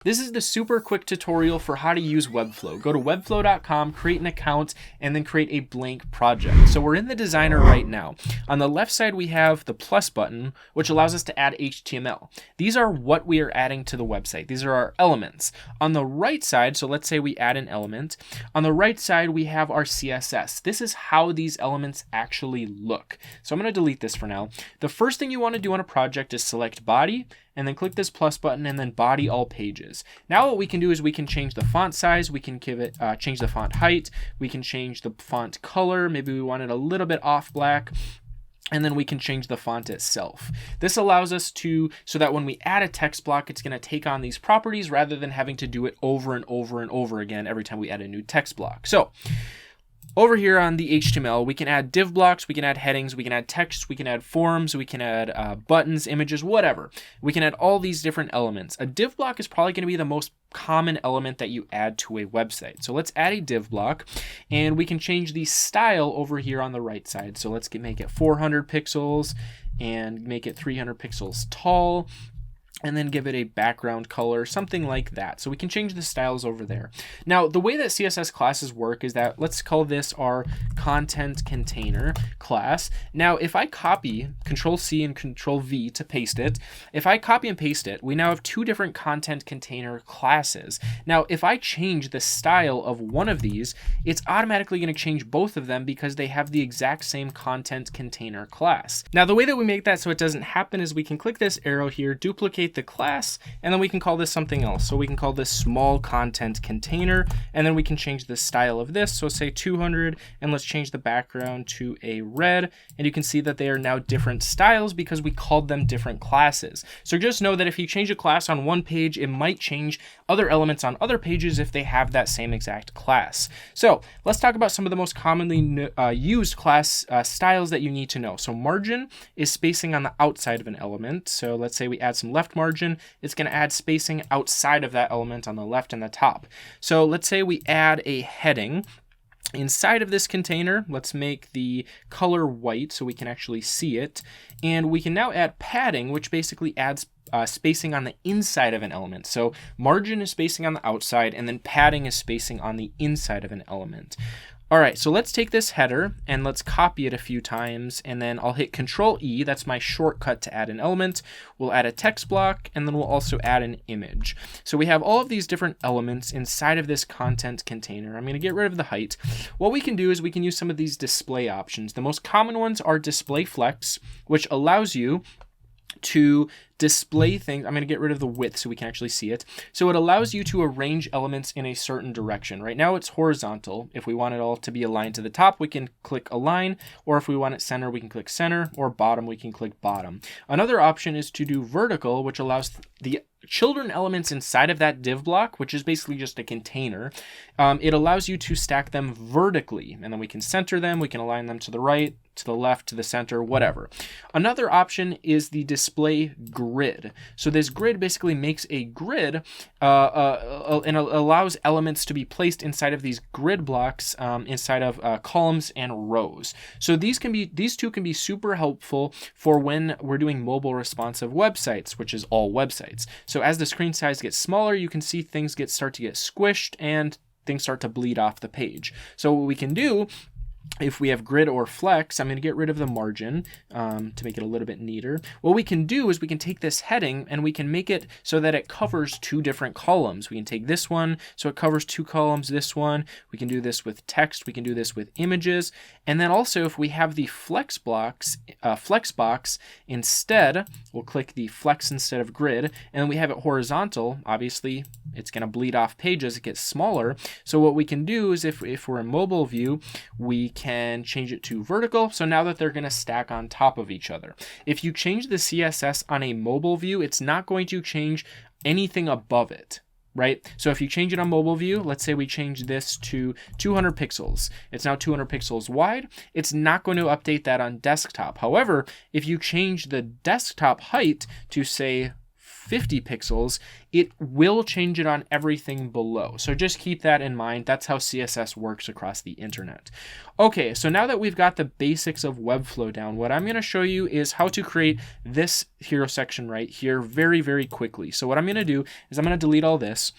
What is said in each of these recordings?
This is the super quick tutorial for how to use Webflow. Go to webflow.com, create an account, and then create a blank project. So we're in the designer right now. On the left side, we have the plus button, which allows us to add HTML. These are what we are adding to the website. These are our elements. On the right side, so let's say we add an element. On the right side, we have our CSS. This is how these elements actually look. So I'm going to delete this for now. The first thing you want to do on a project is select body, and then click this plus button and then body all pages. Now what we can do is we can change the font size, we can give it change the font height, we can change the font color, maybe we want it a little bit off black, and then we can change the font itself. This allows us to, so that when we add a text block, it's going to take on these properties rather than having to do it over and over and over again every time we add a new text block. So over here on the HTML, we can add div blocks, we can add headings, we can add text, we can add forms, we can add buttons, images, whatever. We can add all these different elements. A div block is probably going to be the most common element that you add to a website. So let's add a div block, and we can change the style over here on the right side. So let's make it 400 pixels and make it 300 pixels tall, and then give it a background color, something like that. So we can change the styles over there. Now, the way that CSS classes work is that, let's call this our content container class. Now, if I copy Control-C and Control-V to paste it, if I copy and paste it, we now have two different content container classes. Now, if I change the style of one of these, it's automatically going to change both of them because they have the exact same content container class. Now, the way that we make that so it doesn't happen is we can click this arrow here, duplicate the class, and then we can call this something else. So we can call this small content container, and then we can change the style of this. So say 200, and let's change the background to a red, and you can see that they are now different styles because we called them different classes. So just know that if you change a class on one page, it might change other elements on other pages if they have that same exact class. So let's talk about some of the most commonly used class styles that you need to know. So margin is spacing on the outside of an element. So let's say we add some left margin, it's going to add spacing outside of that element on the left and the top. So let's say we add a heading. Inside of this container, let's make the color white so we can actually see it. And we can now add padding, which basically adds spacing on the inside of an element. So margin is spacing on the outside, and then padding is spacing on the inside of an element. All right, so let's take this header and let's copy it a few times, and then I'll hit Control-E. That's my shortcut to add an element. We'll add a text block, and then we'll also add an image. So we have all of these different elements inside of this content container. I'm going to get rid of the height. What we can do is we can use some of these display options. The most common ones are display flex, which allows you to display things. I'm going to get rid of the width so we can actually see it. So it allows you to arrange elements in a certain direction. Right now it's horizontal. If we want it all to be aligned to the top, we can click align, or if we want it center, we can click center, or bottom, we can click bottom. Another option is to do vertical, which allows the children elements inside of that div block, which is basically just a container. It allows you to stack them vertically, and then we can center them, we can align them to the right, to the left, to the center, whatever. Another option is the display grid. So this grid basically makes a grid and allows elements to be placed inside of these grid blocks inside of columns and rows. So these two can be super helpful for when we're doing mobile responsive websites, which is all websites. So as the screen size gets smaller, you can see things start to get squished and things start to bleed off the page. So what we can do, if we have grid or flex, I'm going to get rid of the margin to make it a little bit neater. What we can do is we can take this heading and we can make it so that it covers two different columns. We can take this one so it covers two columns, this one. We can do this with text. We can do this with images. And then also if we have the flex box instead, we'll click the flex instead of grid, and then we have it horizontal. Obviously, it's going to bleed off pages. It gets smaller. So what we can do is if we're in mobile view, we can change it to vertical. So now that they're going to stack on top of each other. If you change the CSS on a mobile view, it's not going to change anything above it, right? So if you change it on mobile view, let's say we change this to 200 pixels. It's now 200 pixels wide. It's not going to update that on desktop. However, if you change the desktop height to say 50 pixels, it will change it on everything below. So just keep that in mind. That's how CSS works across the internet. Okay, so now that we've got the basics of Webflow down, what I'm going to show you is how to create this hero section right here very, very quickly. So what I'm going to do is I'm going to delete all this.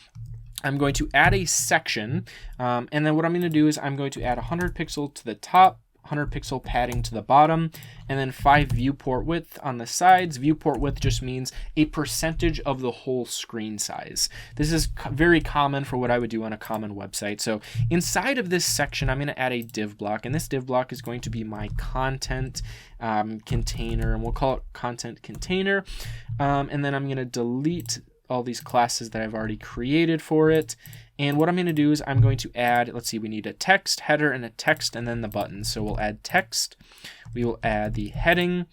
I'm going to add a section, and then what I'm going to do is I'm going to add 100 pixel to the top, 100 pixel padding to the bottom, and then 5 viewport width on the sides. Viewport width just means a percentage of the whole screen size. This is very common for what I would do on a common website. So inside of this section, I'm going to add a div block, and this div block is going to be my content container, and we'll call it content container. And then I'm going to delete all these classes that I've already created for it. And what I'm going to do is I'm going to add, let's see, we need a text header and a text and then the button. So we'll add text, we will add the heading,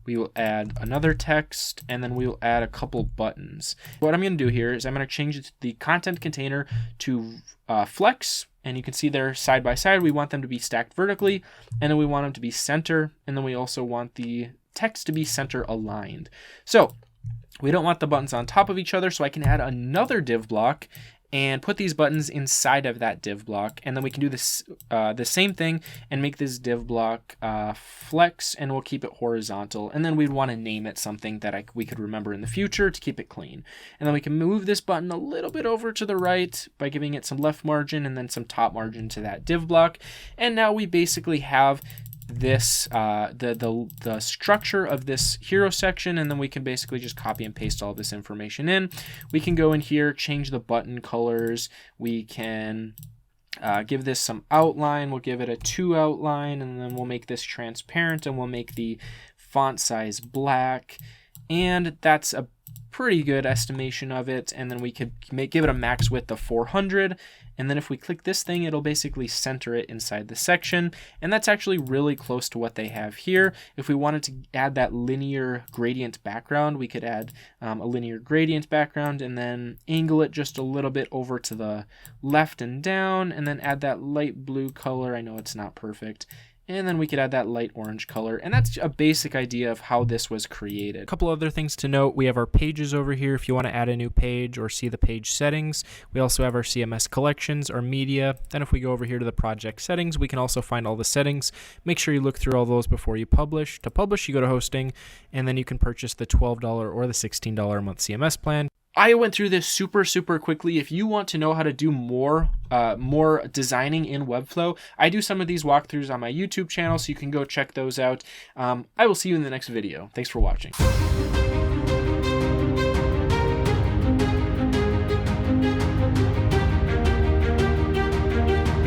we will add another text, and then we will add a couple buttons. What I'm going to do here is I'm going to change the content container to flex, and you can see they're side by side. We want them to be stacked vertically, and then we want them to be center, and then we also want the text to be center aligned. So we don't want the buttons on top of each other, so I can add another div block and put these buttons inside of that div block, and then we can do this the same thing and make this div block flex, and we'll keep it horizontal, and then we'd want to name it something that we could remember in the future to keep it clean. And then we can move this button a little bit over to the right by giving it some left margin and then some top margin to that div block, and now we basically have this the structure of this hero section, and then we can basically just copy and paste all this information in. We can go in here, change the button colors. We can give this some outline. We'll give it a 2 outline, and then we'll make this transparent, and we'll make the font size black, and that's a pretty good estimation of it. And then we could give it a max width of 400, and then if we click this thing, it'll basically center it inside the section, and that's actually really close to what they have here. If we wanted to add that linear gradient background, we could add a linear gradient background and then angle it just a little bit over to the left and down, and then add that light blue color. I know it's not perfect. And then we could add that light orange color. And that's a basic idea of how this was created. A couple other things to note. We have our pages over here if you want to add a new page or see the page settings. We also have our CMS collections, our media. Then if we go over here to the project settings, we can also find all the settings. Make sure you look through all those before you publish. To publish, you go to hosting, and then you can purchase the $12 or the $16 a month CMS plan. I went through this super quickly. If you want to know how to do more designing in Webflow, I do some of these walkthroughs on my YouTube channel, so you can go check those out. I will see you in the next video. Thanks for watching.